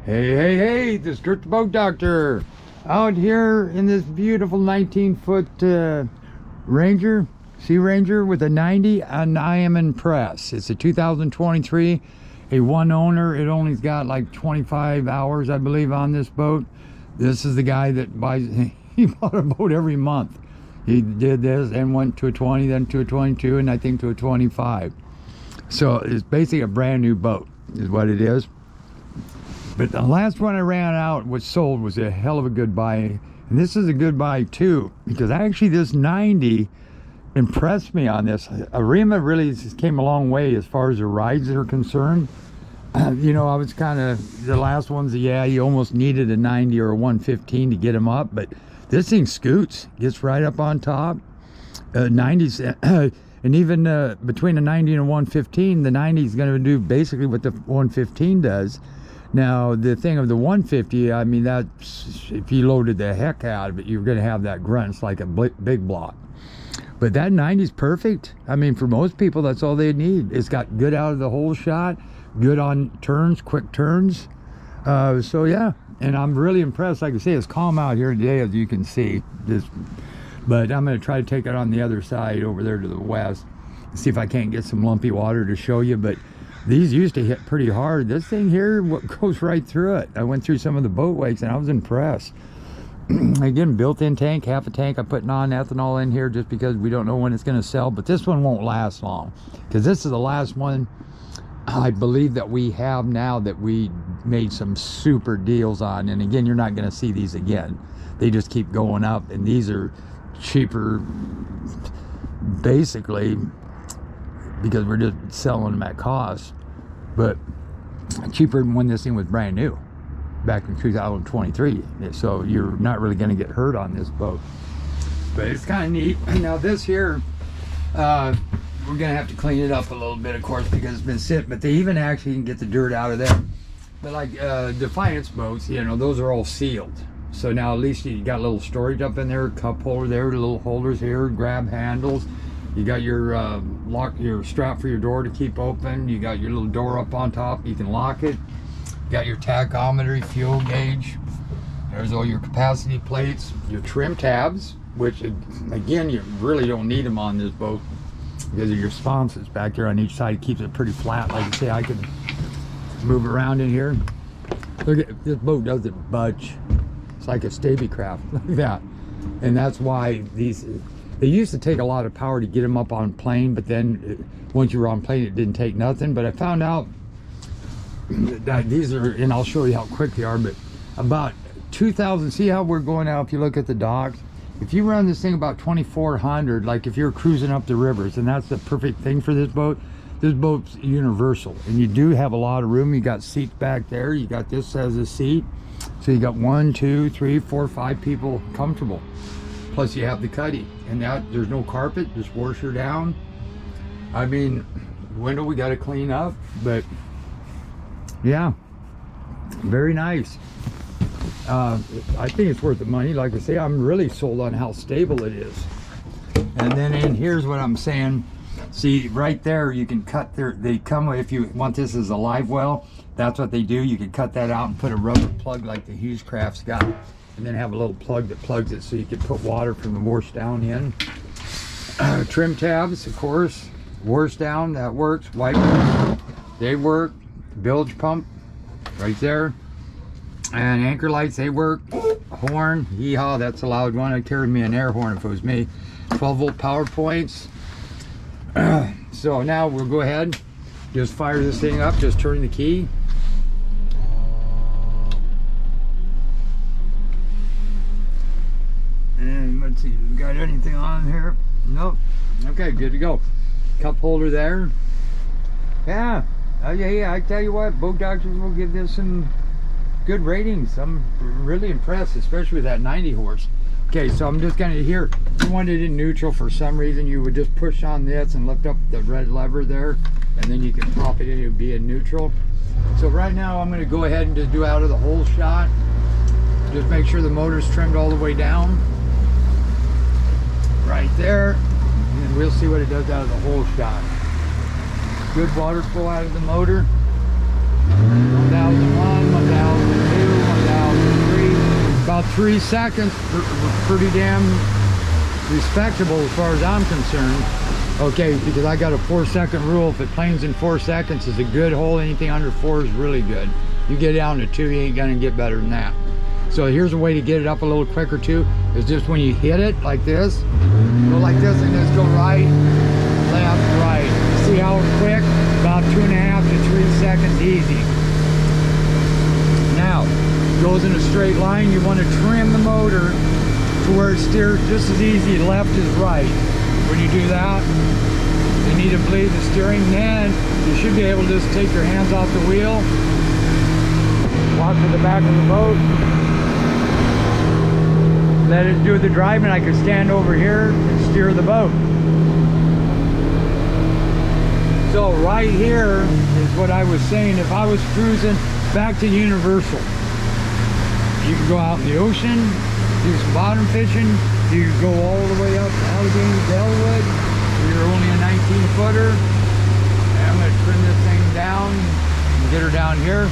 Hey, this is Kurt the Boat Doctor out here in this beautiful 19-foot Ranger, Searanger with a 90, and I am impressed. It's a 2023, a one owner. It only's got like 25 hours, I believe, on this boat. This is the guy that buys, he bought a boat every month. He did this and went to a 20, then to a 22, and I think to a 25. So it's basically a brand new boat is what it is. But the last one I ran out was sold was a hell of a good buy. And this is a good buy too, because actually this 90 impressed me on this. Arima really came a long way as far as the rides are concerned. You know, I was kind of, the last ones, yeah, you almost needed a 90 or a 115 to get them up. But this thing scoots, gets right up on top. 90s, and even between a 90 and a 115, the 90 is going to do basically what the 115 does. Now, the thing of the 150, I mean, that's, if you loaded the heck out of it, you're going to have that grunt. It's like a big block. But that 90 is perfect. I mean, for most people, that's all they need. It's got good out of the hole shot, good on turns, quick turns. So, yeah, and I'm really impressed. Like I say, it's calm out here today, as you can see. But I'm going to try to take it on the other side over there to the west, see if I can't get some lumpy water to show you. But these used to hit pretty hard. This thing here goes right through it. I went through some of the boat wakes and I was impressed. Again, built-in tank, half a tank. I'm putting on ethanol in here just because we don't know when it's going to sell. But this one won't last long, because this is the last one I believe that we have now that we made some super deals on. And again, you're not going to see these again. They just keep going up, and these are cheaper basically because we're just selling them at cost, but cheaper than when this thing was brand new back in 2023. So you're not really going to get hurt on this boat, but it's kind of neat. Now this here, we're going to have to clean it up a little bit, of course, because it's been sitting, but they even actually can get the dirt out of there. But like Defiance boats, you know, those are all sealed. So now at least you got a little storage up in there, cup holder there, little holders here, grab handles. You got your your strap for your door to keep open. You got your little door up on top. You can lock it. You got your tachometer, fuel gauge. There's all your capacity plates, your trim tabs, which again, you really don't need them on this boat because of your sponses back there on each side. It keeps it pretty flat. Like I say, I can move around in here. Look at this boat, doesn't budge. It's like a Stabicraft, like that. And that's why these, they used to take a lot of power to get them up on plane, but then once you were on plane, it didn't take nothing. But I found out that these are, and I'll show you how quick they are, but about 2,000, see how we're going out, if you look at the docks, if you run this thing about 2,400, like if you're cruising up the rivers, and that's the perfect thing for this boat. This boat's universal, and you do have a lot of room. You got seats back there. You got this as a seat. So you got 1, 2, 3, 4, 5 people comfortable. Plus you have the cuddy, and now there's no carpet, just washer down. I mean, window we got to clean up, but yeah, very nice. I think it's worth the money. Like I say, I'm really sold on how stable it is. And then in here's what I'm saying. See right there, you can cut their, they come, if you want this as a live well, that's what they do. You can cut that out and put a rubber plug like the Hughescraft's got, and then have a little plug that plugs it so you can put water from the wash down in. Trim tabs, of course, wash down, that works. Wipers, they work. Bilge pump, right there. And anchor lights, they work. Horn, yeehaw, that's a loud one. I'd carry me an air horn if it was me. 12-volt power points. So now we'll go ahead, just fire this thing up, just turn the key. And let's see, we got anything on here? Nope. Okay, good to go. Cup holder there. Yeah, I tell you what, boat doctors will give this some good ratings. I'm really impressed, especially with that 90 horse. Okay, so I'm just gonna here, if you wanted it in neutral for some reason, you would just push on this and lift up the red lever there, and then you can pop it in, it would be in neutral. So right now I'm gonna go ahead and just do out of the hole shot. Just make sure the motor's trimmed all the way down. Right there, and then we'll see what it does out of the hole shot. Good water flow out of the motor. 1001, 1000. 3 seconds, pretty damn respectable as far as I'm concerned. Okay, because I got a 4-second rule. If it planes in 4 seconds, is a good hole. Anything under 4 is really good. You get down to 2, you ain't gonna get better than that. So here's a way to get it up a little quicker too, is just when you hit it like this, go like this and just go right, left, right. See how quick? About 2.5 to 3 seconds, easy. Now, goes in a straight line. You want to trim the motor to where it steers just as easy left as right. When you do that, you need to bleed the steering. Then you should be able to just take your hands off the wheel, walk to the back of the boat, let it do the driving. I could stand over here and steer the boat. So right here is what I was saying. If I was cruising back to Universal, you can go out in the ocean, do some bottom fishing. You can go all the way up to Allegheny, Delwood. You're only a 19-footer. And I'm going to trim this thing down and get her down here.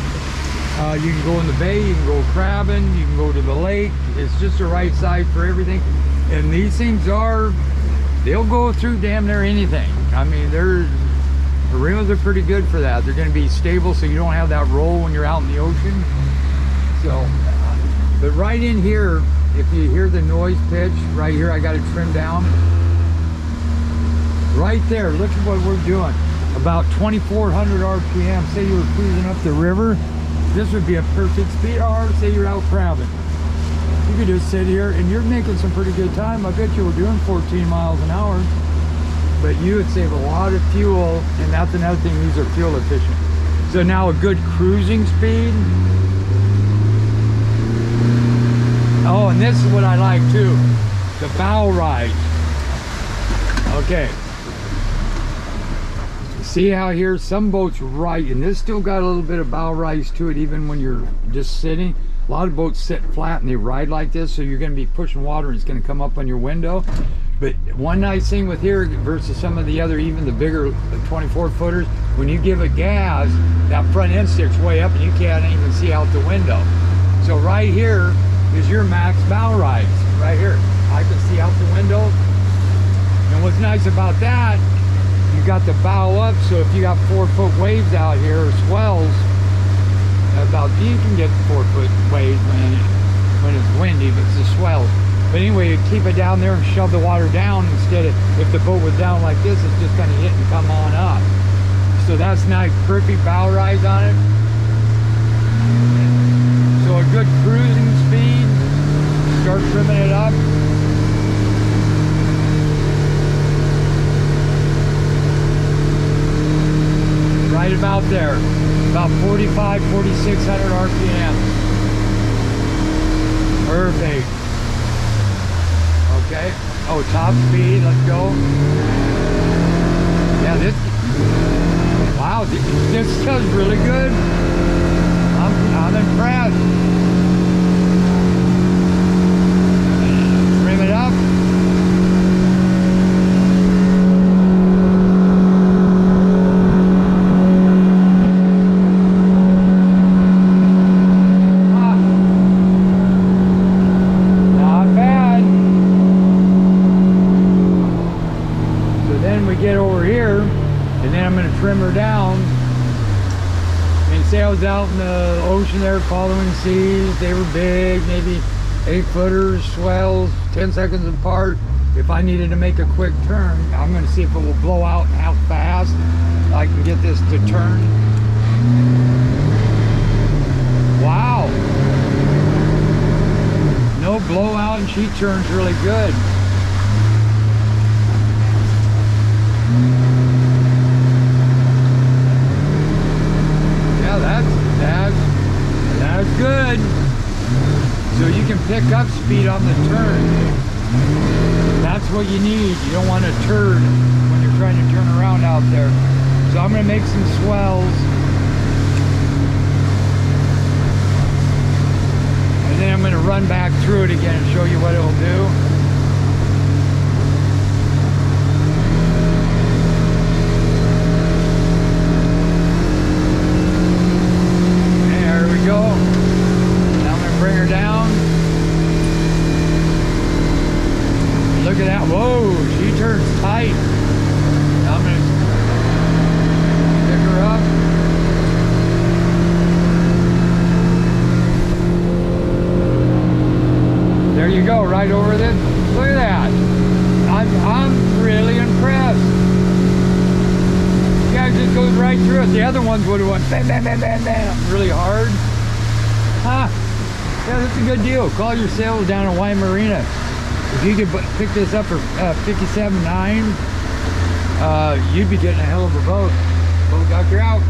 You can go in the bay, you can go crabbing, you can go to the lake. It's just the right size for everything. And these things they'll go through damn near anything. I mean, the rims are pretty good for that. They're going to be stable so you don't have that roll when you're out in the ocean. So, but right in here, if you hear the noise pitch, right here I got it trimmed down. Right there, look at what we're doing. About 2,400 RPM. Say you were cruising up the river, this would be a perfect speed. Or say you're out crabbing. You could just sit here and you're making some pretty good time. I bet you were doing 14 miles an hour. But you would save a lot of fuel, and that's another thing, these are fuel efficient. So now a good cruising speed. Oh, and this is what I like too, the bow ride. Okay. See how here, some boats right, and this still got a little bit of bow rise to it even when you're just sitting. A lot of boats sit flat and they ride like this, so you're gonna be pushing water and it's gonna come up on your window. But one nice thing with here versus some of the other, even the bigger 24-footers, when you give it gas, that front end sticks way up and you can't even see out the window. So right here is your max bow rise, right here. I can see out the window. And what's nice about that, you got the bow up, so if you got 4-foot waves out here, or swells, you can get 4-foot waves when it's windy, but it's a swell. But anyway, you keep it down there and shove the water down instead of, if the boat was down like this, it's just gonna hit and come on up. So that's nice, perfect bow rise on it. So a good cruising speed, start trimming it up. Right about there, about 4,600 RPM. Perfect. Okay. Oh, top speed. Let's go. Yeah, wow, this does really good. I'm impressed. Trim it up. Get over here, and then I'm going to trim her down. And say I was out in the ocean there following seas, they were big, maybe 8-footers, swells, 10 seconds apart. If I needed to make a quick turn, I'm going to see if it will blow out and how fast I can get this to turn. Wow, no blowout, and she turns really good. That's good. So you can pick up speed on the turn. That's what you need. You don't want to turn when you're trying to turn around out there. So I'm going to make some swells. And then I'm going to run back through it again and show you what it'll do. Go. Now I'm going to bring her down. with it. Look at that. I'm really impressed. Yeah, it just goes right through it. The other ones would have went bam, bam, bam, bam, bam, really hard. Huh? Yeah, that's a good deal. Call your sales down at Marina. If you could pick this up for $57.9, you'd be getting a hell of a boat. Boat doctor out.